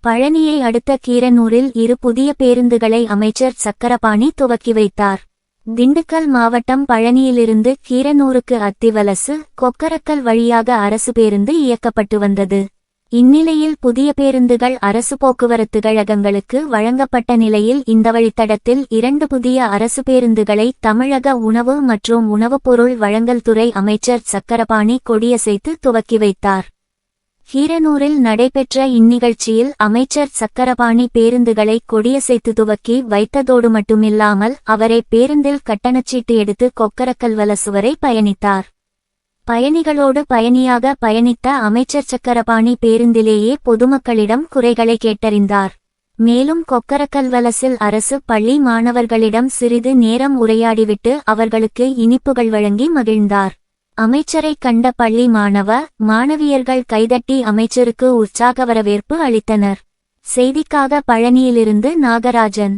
பழனியை அடுத்த கீரனூரில் 2 புதிய பேருந்துகளை அமைச்சர் சக்கரபாணி துவக்கி வைத்தார். திண்டுக்கல் மாவட்டம் பழனியிலிருந்து கீரனூருக்கு அத்திவலசு, கொக்கரக்கல் வழியாக அரசு பேருந்து இயக்கப்பட்டு வந்தது. இந்நிலையில் புதிய பேருந்துகள் அரசு போக்குவரத்து கழகங்களுக்கு வழங்கப்பட்ட நிலையில் இந்த வழித்தடத்தில் 2 புதிய அரசு பேருந்துகளை தமிழக உணவு மற்றும் உணவுப்பொருள் வழங்கல் துறை அமைச்சர் சக்கரபாணி கொடியசைத்து துவக்கி வைத்தார். கீரனூரில் நடைபெற்ற இந்நிகழ்ச்சியில் அமைச்சர் சக்கரபாணி பேருந்துகளை கொடியசைத்து துவக்கி வைத்ததோடு மட்டுமில்லாமல் அவரே பேருந்தில் கட்டணச்சீட்டு எடுத்து கொக்கரக்கல் வலசு வரை பயணித்தார். பயணிகளோடு பயணியாக பயணித்த அமைச்சர் சக்கரபாணி பேருந்திலேயே பொதுமக்களிடம் குறைகளை கேட்டறிந்தார். மேலும் கொக்கரக்கல் வலசில் அரசு பள்ளி மாணவர்களிடம் சிறிது நேரம் உரையாடிவிட்டு அவர்களுக்கு இனிப்புகள் வழங்கி மகிழ்ந்தார். அமைச்சரை கண்ட பள்ளி மாணவியர்கள் கைதட்டி அமைச்சருக்கு உற்சாக வரவேற்பு அளித்தனர். செய்திக்காக பழனியிலிருந்து நாகராஜன்.